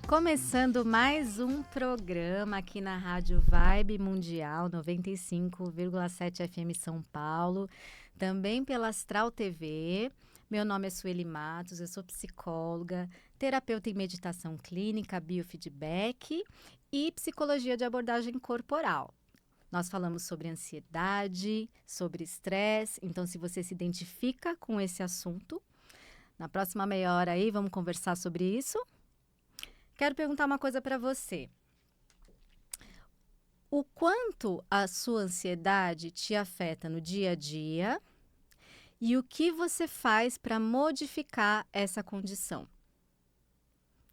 Começando mais um programa aqui na Rádio Vibe Mundial 95,7 FM São Paulo, também pela Astral TV. Meu nome é Sueli Matos, eu sou psicóloga, terapeuta em meditação clínica, biofeedback e psicologia de abordagem corporal. Nós falamos sobre ansiedade, sobre estresse, então se você se identifica com esse assunto, na próxima meia hora aí vamos conversar sobre isso. Quero perguntar uma coisa para você. O quanto a sua ansiedade te afeta no dia a dia e o que você faz para modificar essa condição?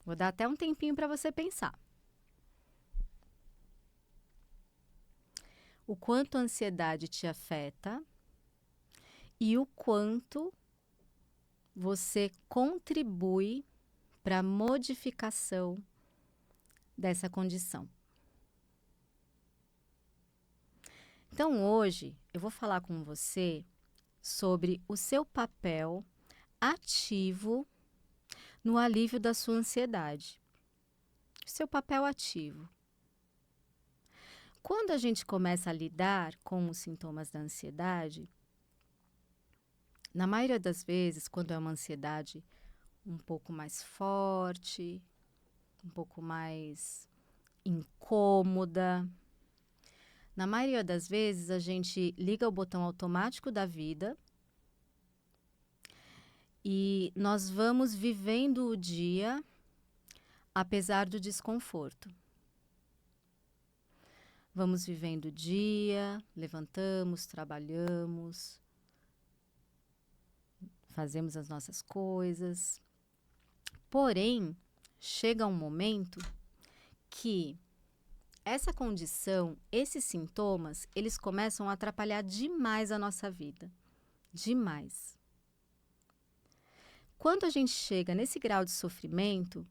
Vou dar até um tempinho para você pensar. O quanto a ansiedade te afeta e o quanto você contribui para a modificação dessa condição. Então, hoje, eu vou falar com você sobre o seu papel ativo no alívio da sua ansiedade. Seu papel ativo. Quando a gente começa a lidar com os sintomas da ansiedade, na maioria das vezes, quando é uma ansiedade um pouco mais forte, um pouco mais incômoda, na maioria das vezes a gente liga o botão automático da vida e nós vamos vivendo o dia apesar do desconforto. Vamos vivendo o dia, levantamos, trabalhamos, fazemos as nossas coisas. Porém, chega um momento que essa condição, esses sintomas, eles começam a atrapalhar demais a nossa vida. Demais. Quando a gente chega nesse grau de sofrimento,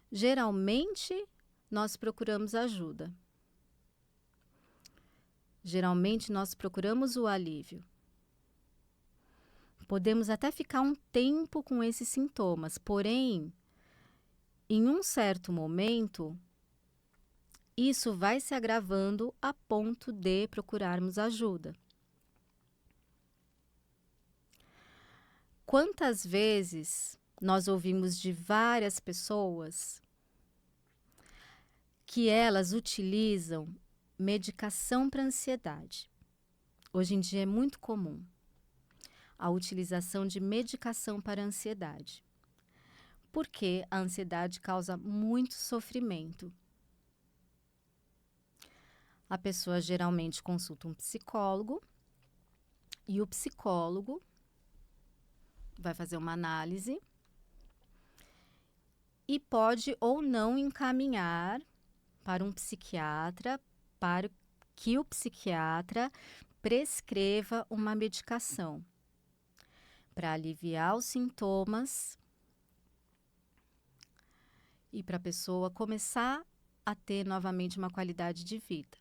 geralmente nós procuramos ajuda. Geralmente nós procuramos o alívio. Podemos até ficar um tempo com esses sintomas, porém, em um certo momento, isso vai se agravando a ponto de procurarmos ajuda. Quantas vezes nós ouvimos de várias pessoas que elas utilizam medicação para ansiedade? Hoje em dia é muito comum a utilização de medicação para ansiedade, porque a ansiedade causa muito sofrimento. A pessoa geralmente consulta um psicólogo e o psicólogo vai fazer uma análise e pode ou não encaminhar para um psiquiatra para que o psiquiatra prescreva uma medicação para aliviar os sintomas e para a pessoa começar a ter novamente uma qualidade de vida.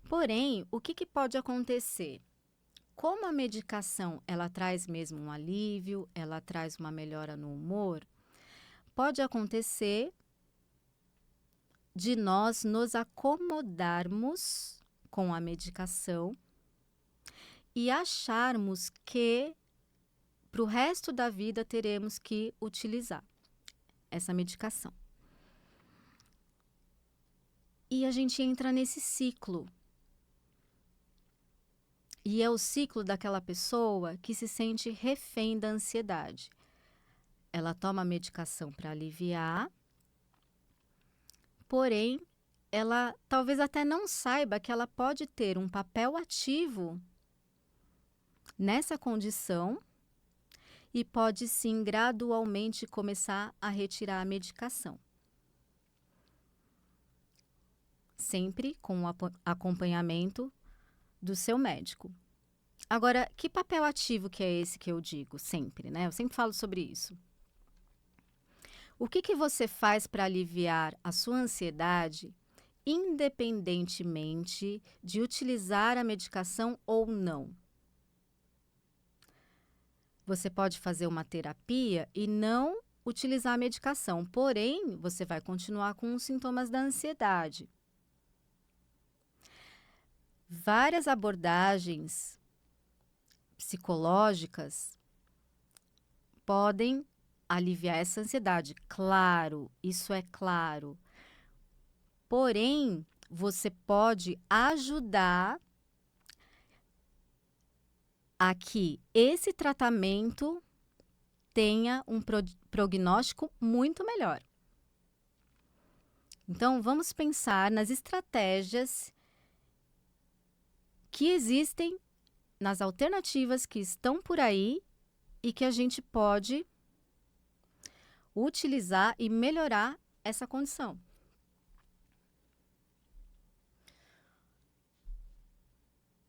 Porém, o que pode acontecer? Como a medicação ela traz mesmo um alívio, ela traz uma melhora no humor, pode acontecer de nós nos acomodarmos com a medicação e acharmos que para o resto da vida teremos que utilizar essa medicação. E a gente entra nesse ciclo. E é o ciclo daquela pessoa que se sente refém da ansiedade. Ela toma a medicação para aliviar, porém, ela talvez até não saiba que ela pode ter um papel ativo nessa condição e pode sim gradualmente começar a retirar a medicação. Sempre com o acompanhamento do seu médico. Agora, que papel ativo que é esse que eu digo sempre, né? Eu sempre falo sobre isso. O que você faz para aliviar a sua ansiedade, independentemente de utilizar a medicação ou não? Você pode fazer uma terapia e não utilizar a medicação. Porém, você vai continuar com os sintomas da ansiedade. Várias abordagens psicológicas podem aliviar essa ansiedade. Claro, isso é claro. Porém, você pode ajudar a que esse tratamento tenha um prognóstico muito melhor. Então, vamos pensar nas estratégias que existem, nas alternativas que estão por aí e que a gente pode utilizar e melhorar essa condição.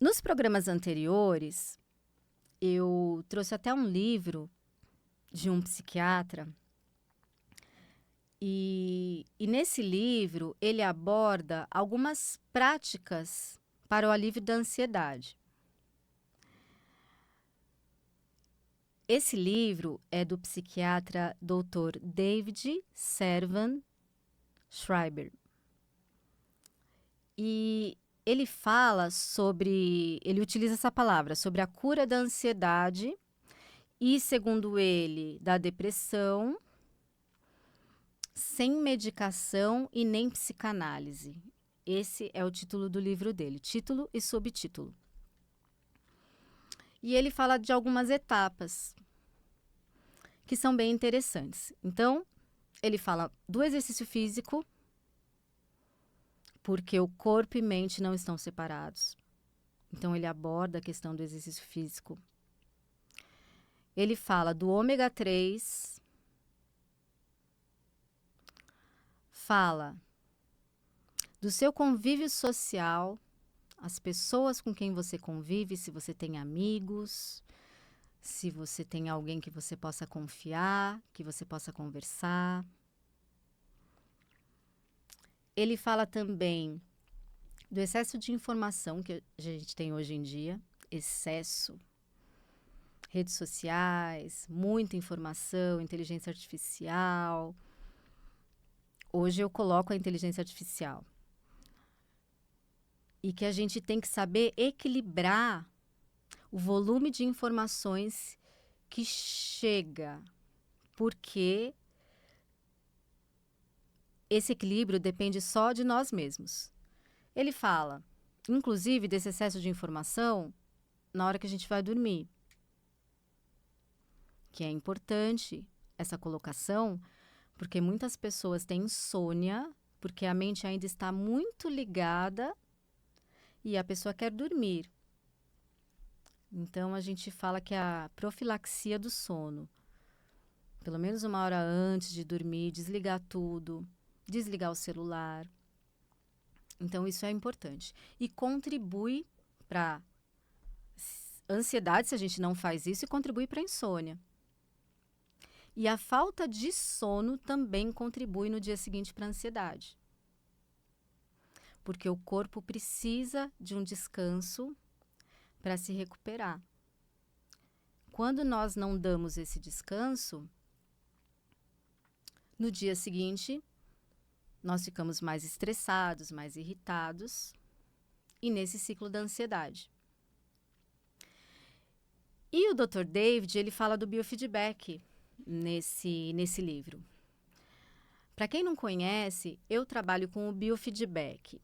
Nos programas anteriores, eu trouxe até um livro de um psiquiatra e nesse livro ele aborda algumas práticas para o alívio da ansiedade. Esse livro é do psiquiatra Dr. David Servan Schreiber. E ele fala sobre, ele utiliza essa palavra, sobre a cura da ansiedade e, segundo ele, da depressão, sem medicação e nem psicanálise. Esse é o título do livro dele, título e subtítulo. E ele fala de algumas etapas que são bem interessantes. Então, ele fala do exercício físico, porque o corpo e mente não estão separados. Então, ele aborda a questão do exercício físico. Ele fala do ômega 3, fala do seu convívio social, as pessoas com quem você convive, se você tem amigos, se você tem alguém que você possa confiar, que você possa conversar. Ele fala também do excesso de informação que a gente tem hoje em dia, excesso, redes sociais, muita informação, inteligência artificial. Hoje eu coloco a inteligência artificial. E que a gente tem que saber equilibrar o volume de informações que chega, porque esse equilíbrio depende só de nós mesmos. Ele fala, inclusive, desse excesso de informação na hora que a gente vai dormir, que é importante essa colocação, porque muitas pessoas têm insônia, porque a mente ainda está muito ligada e a pessoa quer dormir. Então, a gente fala que é a profilaxia do sono. Pelo menos 1 hora antes de dormir, desligar tudo, desligar o celular. Então, isso é importante. E contribui para ansiedade, se a gente não faz isso, e contribui para a insônia. E a falta de sono também contribui no dia seguinte para a ansiedade. Porque o corpo precisa de um descanso para se recuperar. Quando nós não damos esse descanso, no dia seguinte, nós ficamos mais estressados, mais irritados, e nesse ciclo da ansiedade. E o Dr. David, ele fala do biofeedback nesse livro. Para quem não conhece, eu trabalho com o biofeedback.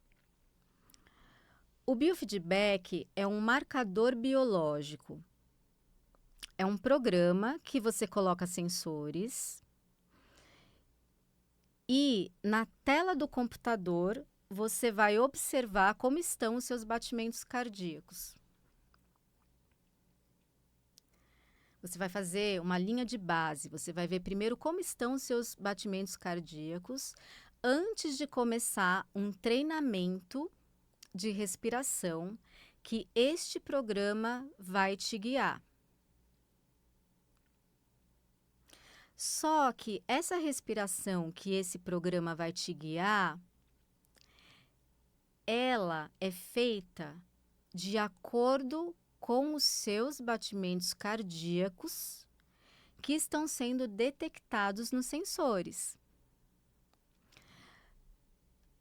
O biofeedback é um marcador biológico. É um programa que você coloca sensores e na tela do computador você vai observar como estão os seus batimentos cardíacos. Você vai fazer uma linha de base, você vai ver primeiro como estão os seus batimentos cardíacos antes de começar um treinamento de respiração que este programa vai te guiar. Só que essa respiração que esse programa vai te guiar, ela é feita de acordo com os seus batimentos cardíacos que estão sendo detectados nos sensores.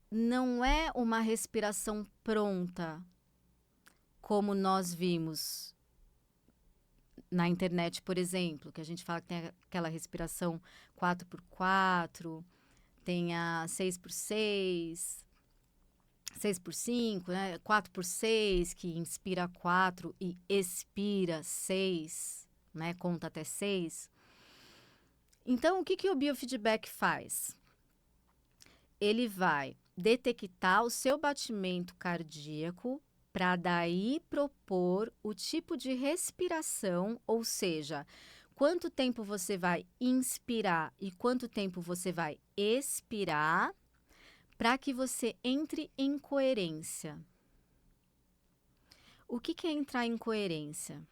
Não é uma respiração pronta, como nós vimos na internet, por exemplo, que a gente fala que tem aquela respiração 4x4, tem a 6x6, 6x5, né? 4x6, que inspira 4 e expira 6, né? Conta até 6. Então, o que o biofeedback faz? Ele vai detectar o seu batimento cardíaco para daí propor o tipo de respiração, ou seja, quanto tempo você vai inspirar e quanto tempo você vai expirar, para que você entre em coerência. O que é entrar em coerência?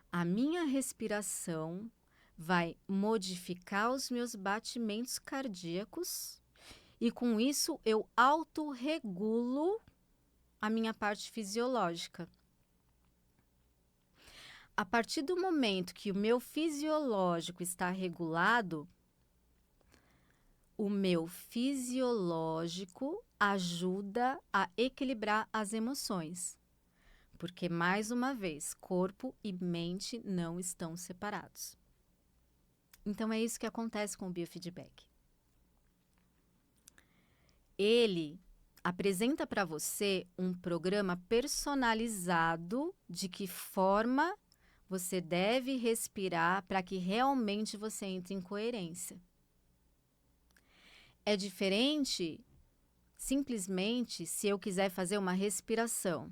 A minha respiração vai modificar os meus batimentos cardíacos e com isso eu autorregulo a minha parte fisiológica. A partir do momento que o meu fisiológico está regulado, o meu fisiológico ajuda a equilibrar as emoções. Porque, mais uma vez, corpo e mente não estão separados. Então, é isso que acontece com o biofeedback. Ele apresenta para você um programa personalizado de que forma você deve respirar para que realmente você entre em coerência. É diferente, simplesmente, se eu quiser fazer uma respiração.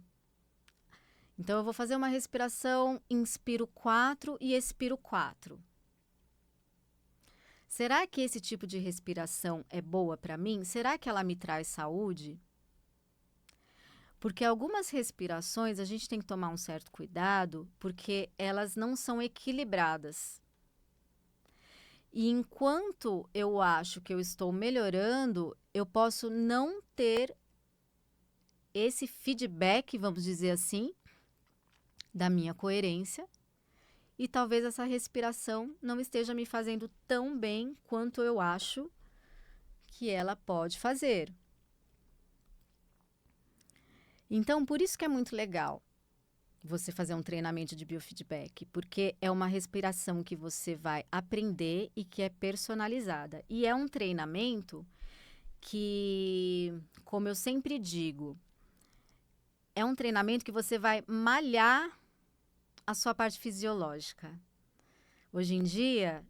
Então, eu vou fazer uma respiração, inspiro 4 e expiro 4. Será que esse tipo de respiração é boa para mim? Será que ela me traz saúde? Porque algumas respirações a gente tem que tomar um certo cuidado, porque elas não são equilibradas. E enquanto eu acho que eu estou melhorando, eu posso não ter esse feedback, vamos dizer assim, da minha coerência, e talvez essa respiração não esteja me fazendo tão bem quanto eu acho que ela pode fazer. Então, por isso que é muito legal você fazer um treinamento de biofeedback, porque é uma respiração que você vai aprender e que é personalizada. E é um treinamento que, como eu sempre digo, é um treinamento que você vai malhar a sua parte fisiológica. Hoje em dia,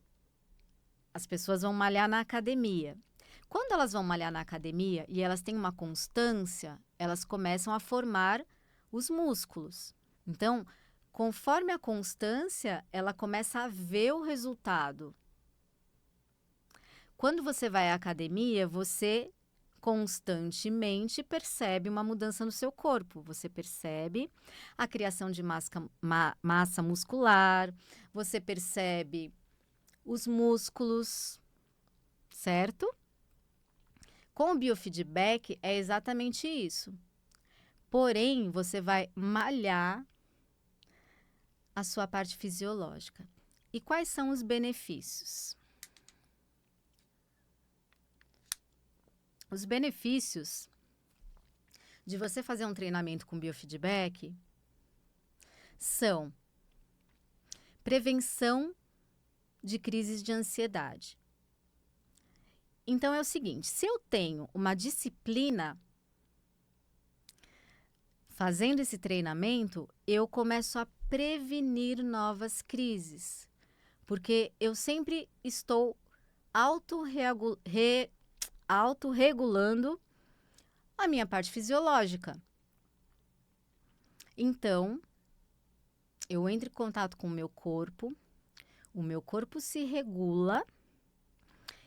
as pessoas vão malhar na academia. Quando elas vão malhar na academia e elas têm uma constância, elas começam a formar os músculos. Então, conforme a constância, ela começa a ver o resultado. Quando você vai à academia, você constantemente percebe uma mudança no seu corpo. Você percebe a criação de massa muscular, você percebe os músculos, certo? Com o biofeedback é exatamente isso. Porém, você vai malhar a sua parte fisiológica. E quais são os benefícios? Os benefícios de você fazer um treinamento com biofeedback são prevenção de crises de ansiedade. Então é o seguinte, se eu tenho uma disciplina fazendo esse treinamento, eu começo a prevenir novas crises, porque eu sempre estou autorregulando a minha parte fisiológica. Então, eu entro em contato com o meu corpo se regula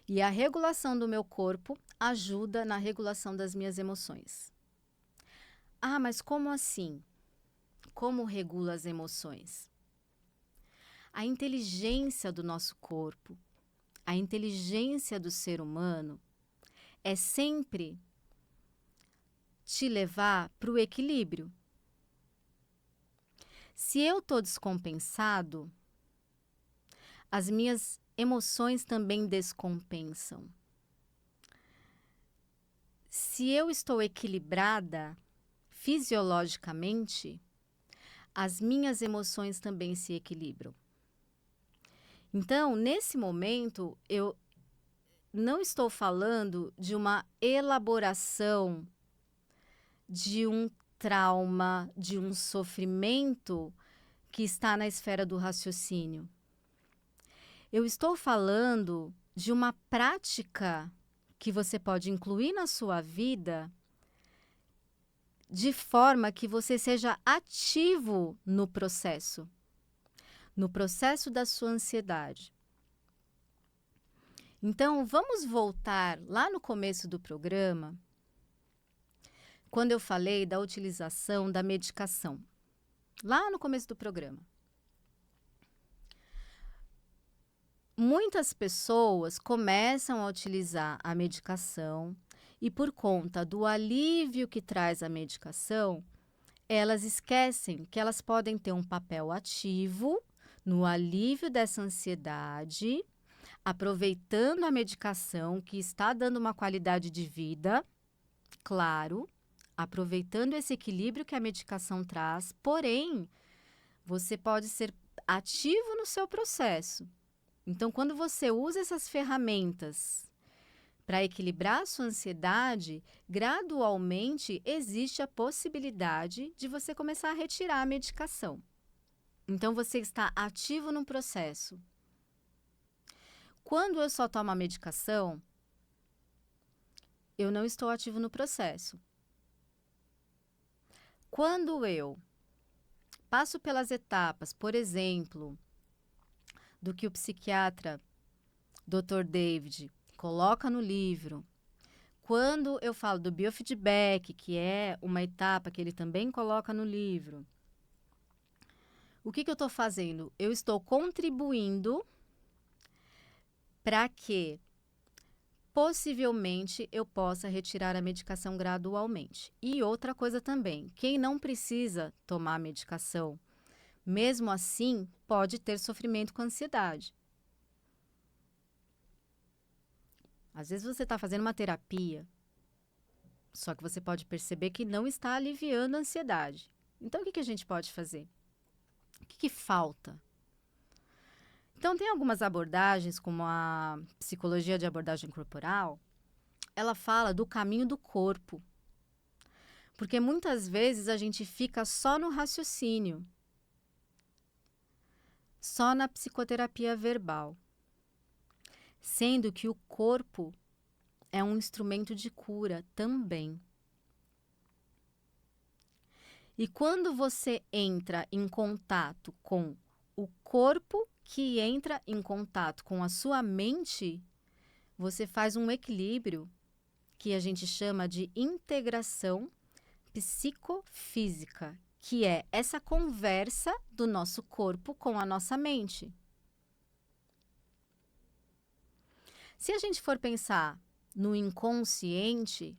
e a regulação do meu corpo ajuda na regulação das minhas emoções. Ah, mas como assim? Como regula as emoções? A inteligência do nosso corpo, a inteligência do ser humano é sempre te levar para o equilíbrio. Se eu estou descompensado, as minhas emoções também descompensam. Se eu estou equilibrada fisiologicamente, as minhas emoções também se equilibram. Então, nesse momento, eu não estou falando de uma elaboração de um trauma, de um sofrimento que está na esfera do raciocínio. Eu estou falando de uma prática que você pode incluir na sua vida de forma que você seja ativo no processo da sua ansiedade. Então, vamos voltar lá no começo do programa, quando eu falei da utilização da medicação. Lá no começo do programa. Muitas pessoas começam a utilizar a medicação e, por conta do alívio que traz a medicação, elas esquecem que elas podem ter um papel ativo no alívio dessa ansiedade, aproveitando a medicação que está dando uma qualidade de vida, claro, aproveitando esse equilíbrio que a medicação traz, porém, você pode ser ativo no seu processo. Então, quando você usa essas ferramentas para equilibrar a sua ansiedade, gradualmente existe a possibilidade de você começar a retirar a medicação. Então, você está ativo no processo. Quando eu só tomo a medicação, eu não estou ativo no processo. Quando eu passo pelas etapas, por exemplo, do que o psiquiatra Dr. David coloca no livro, quando eu falo do biofeedback, que é uma etapa que ele também coloca no livro, o que eu estou fazendo? Eu estou contribuindo para que possivelmente eu possa retirar a medicação gradualmente. E outra coisa também, quem não precisa tomar a medicação, mesmo assim, pode ter sofrimento com ansiedade. Às vezes você está fazendo uma terapia, só que você pode perceber que não está aliviando a ansiedade. Então, o que a gente pode fazer? O que falta? Então, tem algumas abordagens, como a psicologia de abordagem corporal, ela fala do caminho do corpo. Porque muitas vezes a gente fica só no raciocínio, só na psicoterapia verbal, sendo que o corpo é um instrumento de cura também. E quando você entra em contato com o corpo que entra em contato com a sua mente, você faz um equilíbrio que a gente chama de integração psicofísica, que é essa conversa do nosso corpo com a nossa mente. Se a gente for pensar no inconsciente,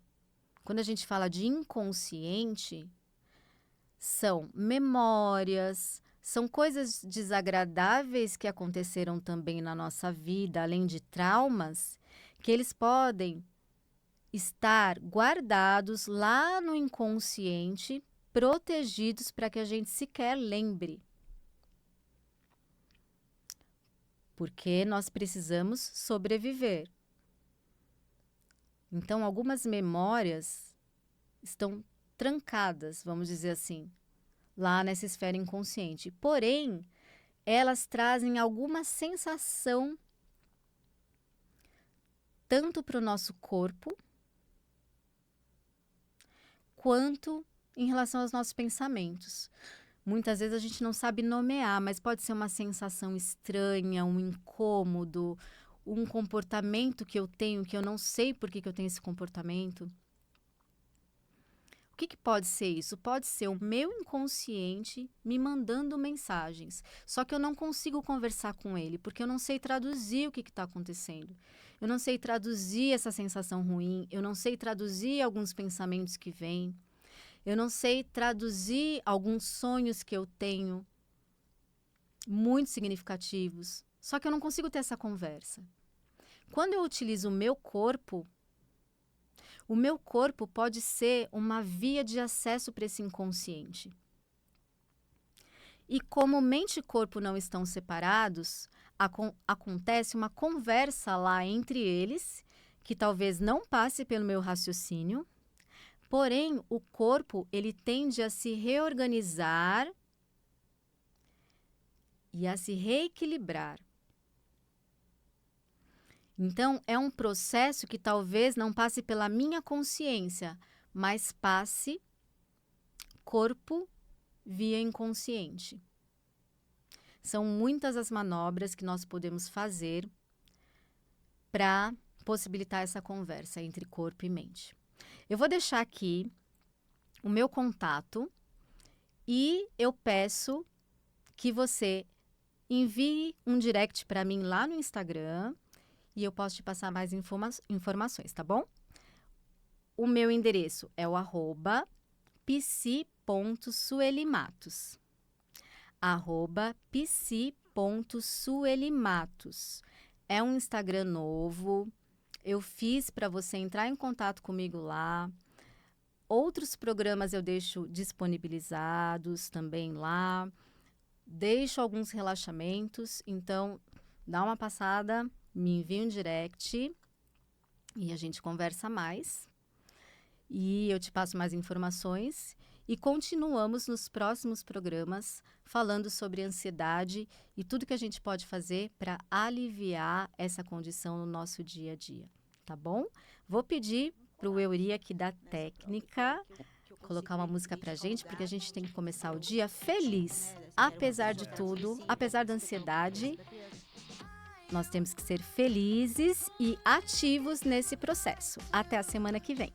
quando a gente fala de inconsciente, são memórias, são coisas desagradáveis que aconteceram também na nossa vida, além de traumas, que eles podem estar guardados lá no inconsciente, protegidos para que a gente sequer lembre. Porque nós precisamos sobreviver. Então, algumas memórias estão trancadas, vamos dizer assim, lá nessa esfera inconsciente. Porém, elas trazem alguma sensação tanto para o nosso corpo, quanto em relação aos nossos pensamentos. Muitas vezes a gente não sabe nomear, mas pode ser uma sensação estranha, um incômodo, um comportamento que eu tenho, que eu não sei por que eu tenho esse comportamento. O que pode ser isso? Pode ser o meu inconsciente me mandando mensagens. Só que eu não consigo conversar com ele, porque eu não sei traduzir o que está acontecendo. Eu não sei traduzir essa sensação ruim, eu não sei traduzir alguns pensamentos que vêm, eu não sei traduzir alguns sonhos que eu tenho, muito significativos. Só que eu não consigo ter essa conversa. Quando eu utilizo o meu corpo pode ser uma via de acesso para esse inconsciente. E como mente e corpo não estão separados, acontece uma conversa lá entre eles, que talvez não passe pelo meu raciocínio, porém o corpo ele tende a se reorganizar e a se reequilibrar. Então, é um processo que talvez não passe pela minha consciência, mas passe corpo via inconsciente. São muitas as manobras que nós podemos fazer para possibilitar essa conversa entre corpo e mente. Eu vou deixar aqui o meu contato e eu peço que você envie um direct para mim lá no Instagram e eu posso te passar mais informações, tá bom? O meu endereço é o @psi.suelimatos. @psi.suelimatos. É um Instagram novo. Eu fiz para você entrar em contato comigo lá. Outros programas eu deixo disponibilizados também lá. Deixo alguns relaxamentos, então dá uma passada, me envia um direct e a gente conversa mais. E eu te passo mais informações e continuamos nos próximos programas falando sobre ansiedade e tudo que a gente pode fazer para aliviar essa condição no nosso dia a dia, tá bom? Vou pedir para o Euri aqui da técnica colocar uma música pra gente, porque a gente tem que começar o dia feliz. Apesar de tudo, apesar da ansiedade, nós temos que ser felizes e ativos nesse processo. Até a semana que vem.